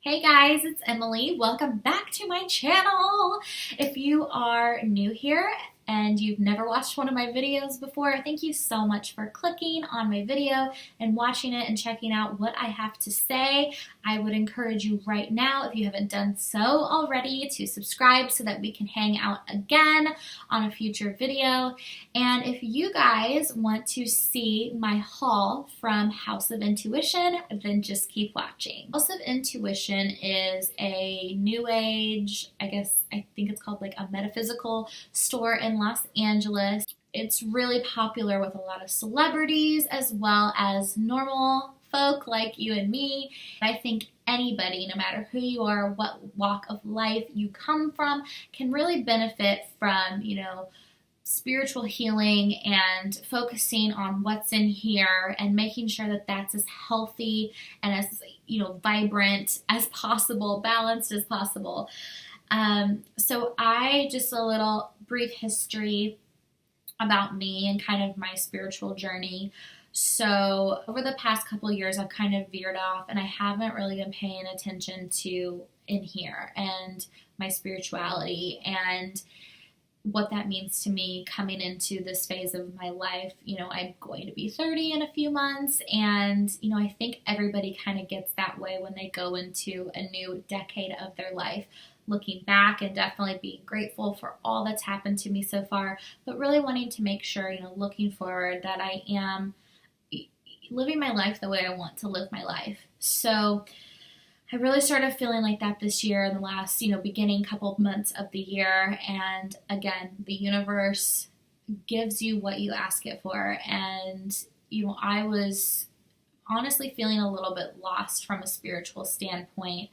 Hey guys, it's Emily. Welcome back to my channel. If you are new here and you've never watched one of my videos before, thank you so much for clicking on my video and watching it and checking out what I have to say. I would encourage you right now, if you haven't done so already, to subscribe so that we can hang out again on a future video. And if you guys want to see my haul from House of Intuition, then just keep watching. House of Intuition is a new age, I think it's called like a metaphysical store in Los Angeles. It's really popular with a lot of celebrities as well as normal folk like you and me. I think anybody, no matter who you are, what walk of life you come from, can really benefit from, spiritual healing and focusing on what's in here and making sure that that's as healthy and as, vibrant as possible, balanced as possible. So just a little brief history about me and kind of my spiritual journey. So over the past couple of years, I've kind of veered off and I haven't really been paying attention to in here and my spirituality and what that means to me coming into this phase of my life. I'm going to be 30 in a few months, and I think everybody kind of gets that way when they go into a new decade of their life, looking back and definitely being grateful for all that's happened to me so far, but really wanting to make sure, looking forward, that I am living my life the way I want to live my life. So I really started feeling like that this year in the last, beginning couple of months of the year. And again, the universe gives you what you ask it for. And, I was honestly feeling a little bit lost from a spiritual standpoint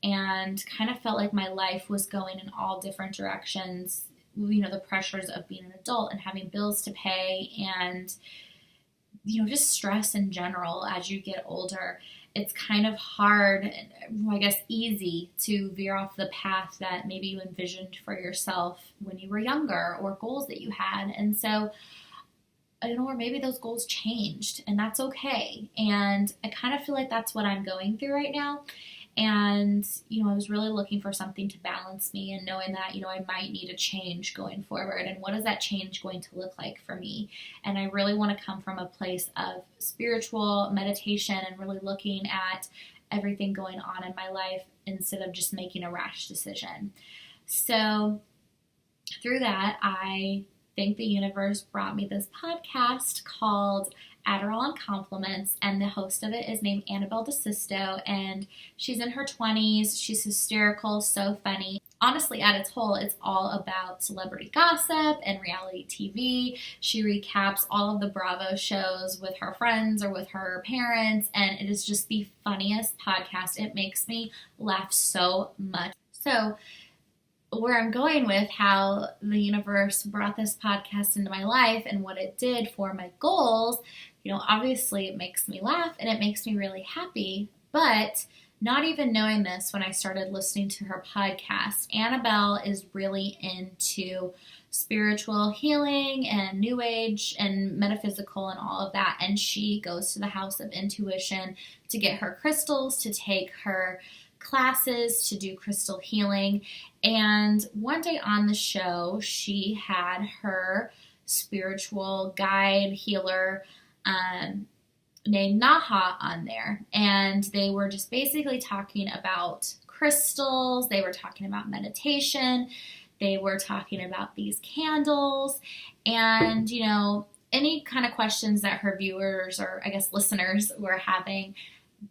and kind of felt like my life was going in all different directions. The pressures of being an adult and having bills to pay and, just stress in general as you get older. It's kind of hard, easy to veer off the path that maybe you envisioned for yourself when you were younger or goals that you had. And so, or maybe those goals changed, and that's okay. And I kind of feel like that's what I'm going through right now. And, I was really looking for something to balance me and knowing that, I might need a change going forward. And what is that change going to look like for me? And I really want to come from a place of spiritual meditation and really looking at everything going on in my life instead of just making a rash decision. So through that, I think the universe brought me this podcast called Adderall Compliments, and the host of it is named Annabelle DeSisto, and she's in her 20s. She's hysterical, so funny. Honestly, at its whole, it's all about celebrity gossip and reality TV. She recaps all of the Bravo shows with her friends or with her parents, and it is just the funniest podcast. It makes me laugh so much. So where I'm going with how the universe brought this podcast into my life and what it did for my goals, obviously it makes me laugh and it makes me really happy, but not even knowing this when I started listening to her podcast, Annabelle is really into spiritual healing and new age and metaphysical and all of that. And she goes to the House of Intuition to get her crystals, to take her classes, to do crystal healing. And one day on the show, she had her spiritual guide healer named Naha on there. And they were just basically talking about crystals. They were talking about meditation. They were talking about these candles. And, any kind of questions that her viewers or listeners were having,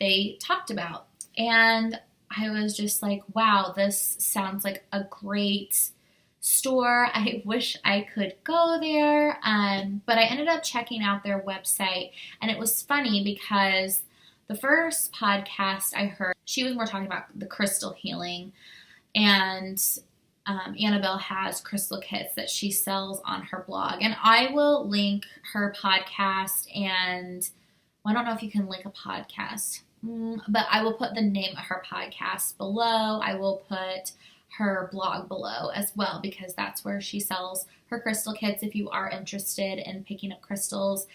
they talked about. And I was just like, wow, this sounds like a great store. I wish I could go there. But I ended up checking out their website, and it was funny because the first podcast I heard, she was more talking about the crystal healing, and Annabelle has crystal kits that she sells on her blog, and I will link her podcast, and I don't know if you can link a podcast, but I will put the name of her podcast below. I will put her blog below as well, because that's where she sells her crystal kits if you are interested in picking up crystals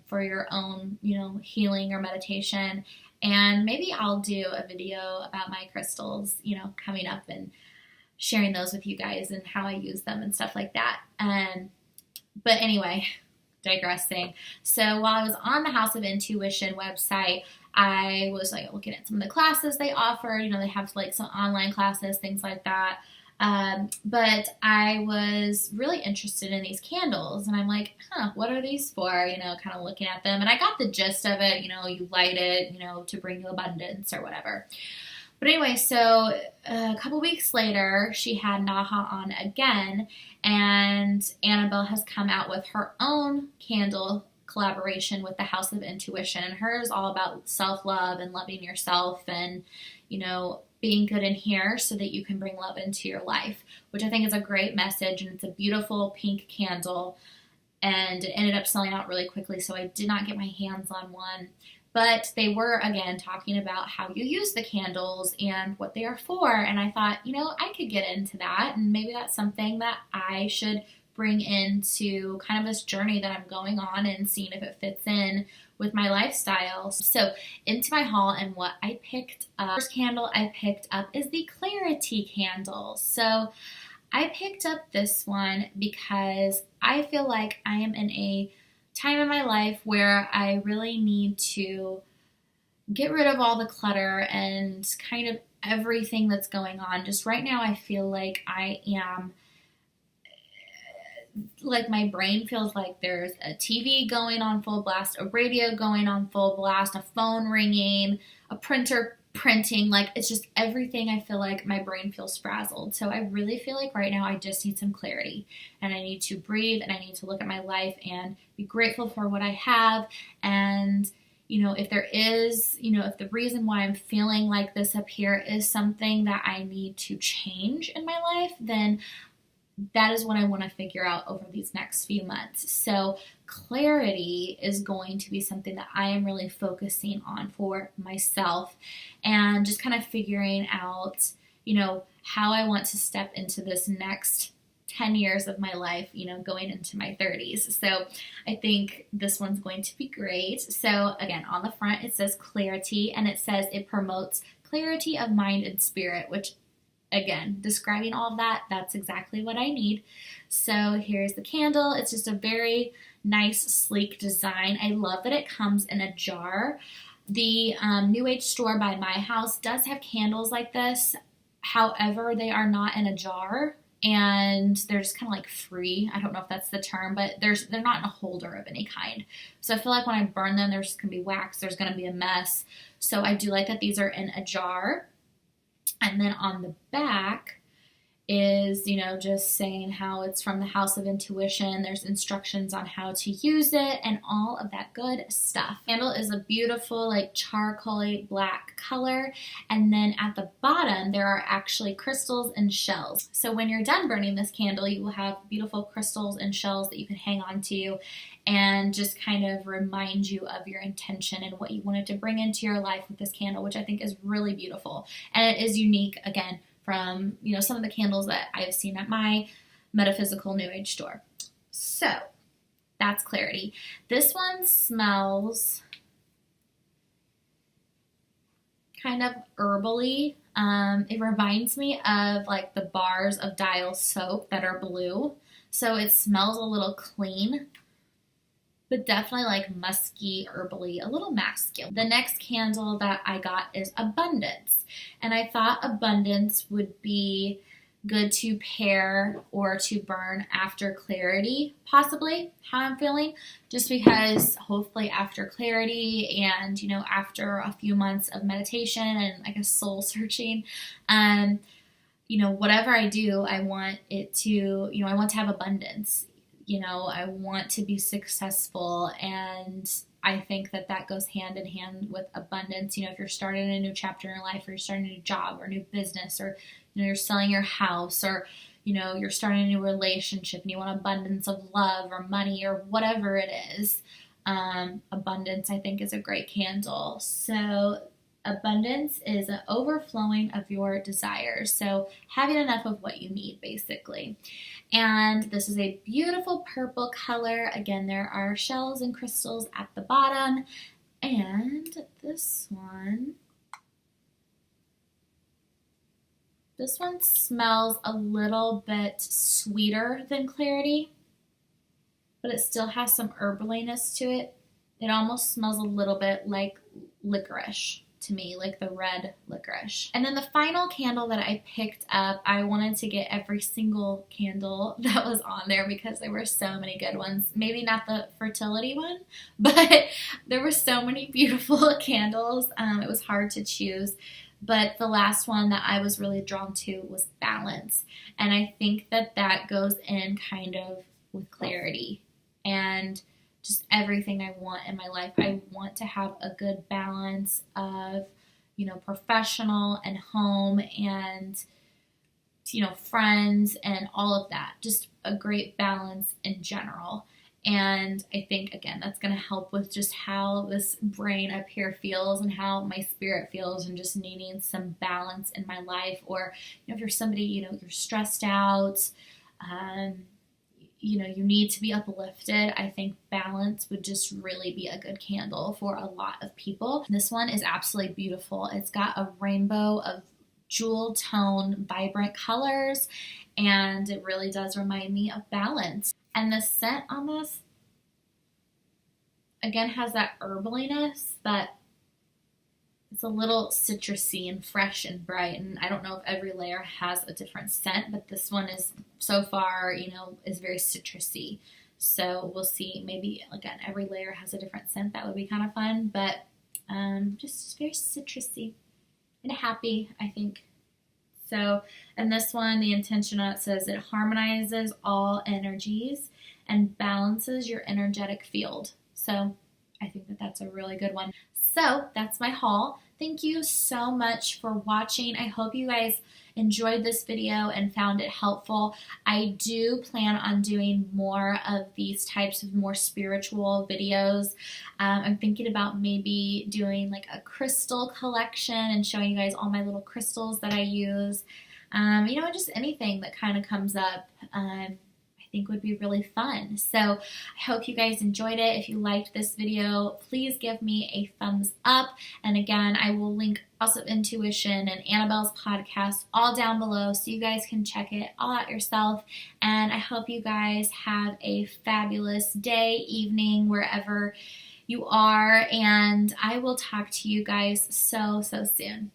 for your own, healing or meditation. And maybe I'll do a video about my crystals, you know, coming up and sharing those with you guys and how I use them and stuff like that. But anyway, digressing. So while I was on the House of Intuition website, I was like looking at some of the classes they offer. You know, they have like some online classes, things like that. But I was really interested in these candles, and I'm like, what are these for? You know, kind of looking at them, and I got the gist of it. You know, you light it, you know, to bring you abundance or whatever. But anyway, so a couple weeks later, she had Naha on again, and Annabelle has come out with her own candle collaboration with the House of Intuition, and hers is all about self-love and loving yourself and, you know, being good in here so that you can bring love into your life, which I think is a great message, and it's a beautiful pink candle, and it ended up selling out really quickly, so I did not get my hands on one. But they were, again, talking about how you use the candles and what they are for. And I thought, you know, I could get into that. And maybe that's something that I should bring into kind of this journey that I'm going on and seeing if it fits in with my lifestyle. So into my haul, and what I picked up. First candle I picked up is the Clarity candle. So I picked up this one because I feel like I am in a time in my life where I really need to get rid of all the clutter and kind of everything that's going on. Just right now I feel like I am, like my brain feels like there's a TV going on full blast, a radio going on full blast, a phone ringing, a printer printing. Like, it's just everything. I feel like my brain feels frazzled. So I really feel like right now I just need some clarity, and I need to breathe, and I need to look at my life and be grateful for what I have. And, you know, if there is, you know, if the reason why I'm feeling like this up here is something that I need to change in my life, then that is what I want to figure out over these next few months. So clarity is going to be something that I am really focusing on for myself, and just kind of figuring out, you know, how I want to step into this next 10 years of my life, you know, going into my 30s. So I think this one's going to be great. So again, on the front, it says clarity, and it says it promotes clarity of mind and spirit, which, again, describing all of that, that's exactly what I need. So here's the candle. It's just a very nice, sleek design. I love that it comes in a jar. The New Age store by my house does have candles like this. However, they are not in a jar, and they're just kind of like free. I don't know if that's the term, but they're not in a holder of any kind. So I feel like when I burn them, there's going to be wax. There's going to be a mess. So I do like that these are in a jar. And then on the back is, you know, just saying how it's from the House of Intuition. There's instructions on how to use it and all of that good stuff. The candle is a beautiful, like, charcoal black color. And then at the bottom, there are actually crystals and shells. So when you're done burning this candle, you will have beautiful crystals and shells that you can hang on to and just kind of remind you of your intention and what you wanted to bring into your life with this candle, which I think is really beautiful. And it is unique, again, from, you know, some of the candles that I've seen at my metaphysical New Age store. So that's clarity. This one smells kind of herbally. It reminds me of like the bars of Dial soap that are blue. So it smells a little clean, but definitely like musky, herbally, a little masculine. The next candle that I got is Abundance. And I thought Abundance would be good to pair or to burn after Clarity, possibly, how I'm feeling. Just because hopefully after Clarity and, you know, after a few months of meditation and I guess soul searching, you know, whatever I do, I want it to, you know, I want to have abundance. You know, I want to be successful, and I think that that goes hand in hand with abundance. You know, if you're starting a new chapter in your life, or you're starting a new job or a new business, or, you know, you're selling your house, or, you know, you're starting a new relationship and you want abundance of love or money or whatever it is, abundance, I think, is a great candle. So abundance is an overflowing of your desires. So having enough of what you need, basically. And this is a beautiful purple color. Again, there are shells and crystals at the bottom. And this one smells a little bit sweeter than Clarity, but it still has some herbaliness to it. It almost smells a little bit like licorice to me, like the red licorice. And then the final candle that I picked up, I wanted to get every single candle that was on there because there were so many good ones. Maybe not the fertility one, but there were so many beautiful candles. It was hard to choose. But the last one that I was really drawn to was Balance. And I think that goes in kind of with Clarity and just everything I want in my life. I want to have a good balance of, professional and home and, friends and all of that. Just a great balance in general. And I think, again, that's going to help with just how this brain up here feels and how my spirit feels and just needing some balance in my life. Or, if you're somebody, you're stressed out, you need to be uplifted, I think Balance would just really be a good candle for a lot of people. This one is absolutely beautiful. It's got a rainbow of jewel tone, vibrant colors, and it really does remind me of Balance. And the scent on this, again, has that herbaliness, but it's a little citrusy and fresh and bright. And I don't know if every layer has a different scent, but this one is, so far, is very citrusy. So we'll see. Maybe, again, every layer has a different scent. That would be kind of fun, but just very citrusy and happy, I think. So, and this one, the intention on it says it harmonizes all energies and balances your energetic field. So I think that's a really good one. So that's my haul. Thank you so much for watching. I hope you guys enjoyed this video and found it helpful. I do plan on doing more of these types of more spiritual videos. I'm thinking about maybe doing like a crystal collection and showing you guys all my little crystals that I use. Just anything that kind of comes up. I think would be really fun. So I hope you guys enjoyed it. If you liked this video, please give me a thumbs up. And again, I will link House of Intuition and Annabelle's podcast all down below so you guys can check it all out yourself. And I hope you guys have a fabulous day, evening, wherever you are. And I will talk to you guys so soon.